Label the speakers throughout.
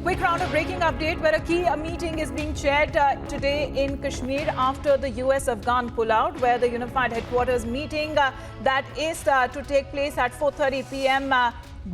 Speaker 1: Quick round of breaking update where a key meeting is being chaired today in Kashmir after the US-Afghan pullout, where the unified headquarters meeting that is to take place at 4:30 p.m.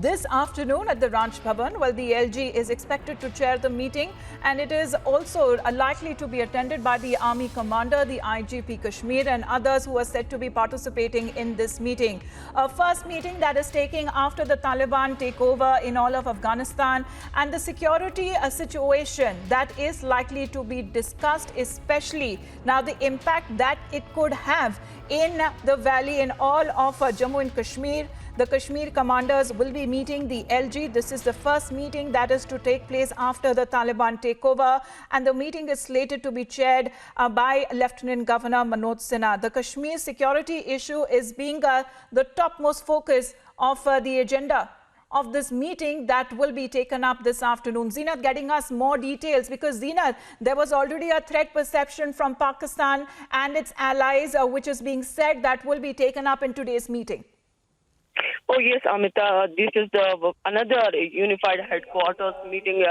Speaker 1: This afternoon at the Ranch Bhavan. Well, the LG is expected to chair the meeting, and it is also likely to be attended by the Army Commander, the IGP Kashmir, and others who are said to be participating in this meeting. A first meeting that is taking after the Taliban takeover in all of Afghanistan, and the security situation that is likely to be discussed, especially now the impact that it could have in the valley in all of Jammu and Kashmir. The Kashmir commanders will be meeting the LG. This is the first meeting that is to take place after the Taliban takeover, and the meeting is slated to be chaired by Lieutenant Governor Manoj Sinha. The Kashmir security issue is being the topmost focus of the agenda of this meeting that will be taken up this afternoon. Zeenat getting us more details, because Zeenat, there was already a threat perception from Pakistan and its allies, which is being said that will be taken up in today's meeting.
Speaker 2: Oh yes, Amita, this is another unified headquarters meeting.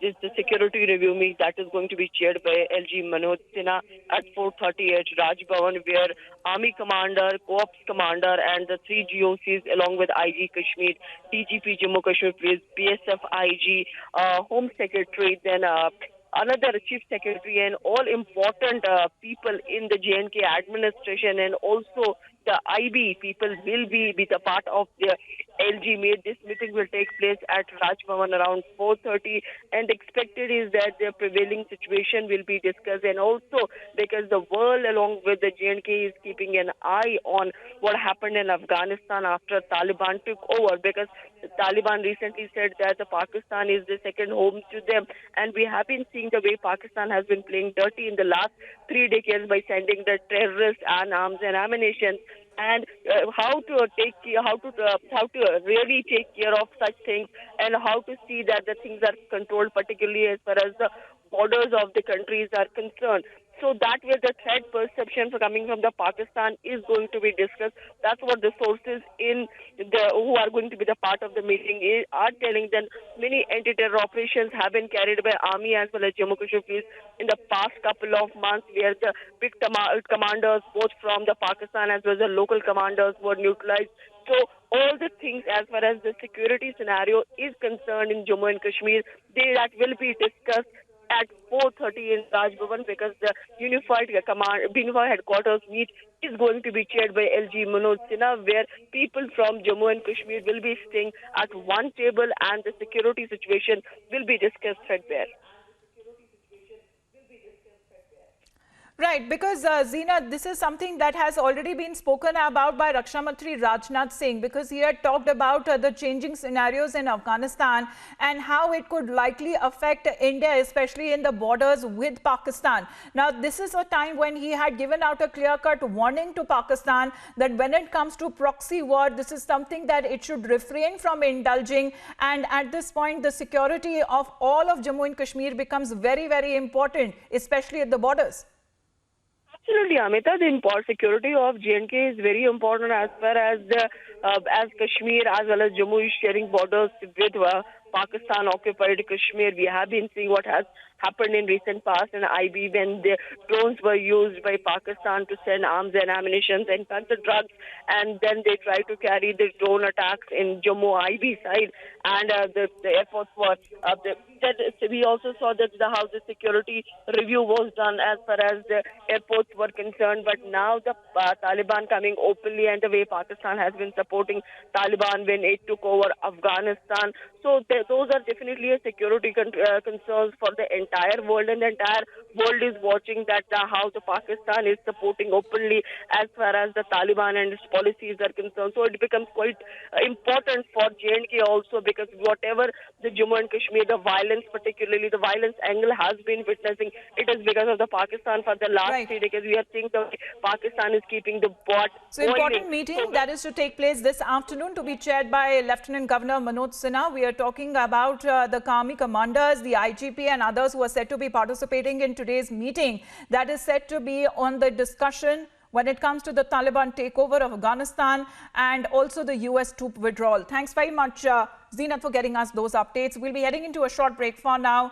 Speaker 2: This is the security review meeting that is going to be chaired by LG Manoj Sinha at 4:30 at Raj Bhavan, where Army Commander, Co-ops Commander, and the 3 GOCs along with IG Kashmir, DGP Jammu Kashmir Police, PSF IG, Home Secretary, then another Chief Secretary, and all important people in the J&K administration, and also the IB people will be the part of the LG meet. This meeting will take place at Raj Bhavan around 4:30, and expected is that the prevailing situation will be discussed, and also because the world along with the J&K is keeping an eye on what happened in Afghanistan after Taliban took over, because the Taliban recently said that the Pakistan is the second home to them, and we have been seeing the way Pakistan has been playing dirty in the last 3 decades by sending the terrorists and arms and ammunition, and how to really take care of such things, and how to see that the things are controlled, particularly as far as the borders of the countries are concerned. So that way the threat perception coming from the Pakistan is going to be discussed. That's what the sources who are going to be the part of the meeting are telling. Then many anti-terror operations have been carried by Army as well as Jammu Kashmir Police in the past couple of months, where the big commanders both from the Pakistan as well as the local commanders were neutralized. So all the things as far as the security scenario is concerned in Jammu and Kashmir, that will be discussed at 4:30 in Raj Bhavan, because the unified headquarters meet is going to be chaired by LG Manoj Sinha, where people from Jammu and Kashmir will be staying at one table, and the security situation will be discussed right there.
Speaker 1: Right, because Zeenat, this is something that has already been spoken about by Raksha Mantri Rajnath Singh, because he had talked about the changing scenarios in Afghanistan and how it could likely affect India, especially in the borders with Pakistan. Now, this is a time when he had given out a clear-cut warning to Pakistan that when it comes to proxy war, this is something that it should refrain from indulging. And at this point, the security of all of Jammu and Kashmir becomes very, very important, especially at the borders.
Speaker 2: Absolutely, Amita. The security of J&K is very important as far as as Kashmir as well as Jammu is sharing borders with Pakistan-occupied Kashmir. We have been seeing what has happened in recent past in IB, when the drones were used by Pakistan to send arms and ammunition and the drugs, and then they tried to carry the drone attacks in Jammu IB side, and the efforts were we also saw that how the security review was done as far as the airports were concerned. But now the Taliban coming openly, and the way Pakistan has been supporting Taliban when it took over Afghanistan. So those are definitely a security concerns for the entire world, and the entire world is watching that how the Pakistan is supporting openly as far as the Taliban and its policies are concerned. So it becomes quite important for J&K also, because whatever the Jammu and Kashmir, the violence, particularly the violence angle has been witnessing, it is because of the Pakistan for the last 3 decades. We are seeing the Pakistan is keeping the bot.
Speaker 1: So important meeting that is to take place this afternoon, to be chaired by Lieutenant Governor Manoj Sinha. We are talking about the Army commanders, the IGP and others who are said to be participating in today's meeting that is said to be on the discussion when it comes to the Taliban takeover of Afghanistan and also the US troop withdrawal. Thanks very much, Zeenat, for getting us those updates. We'll be heading into a short break for now.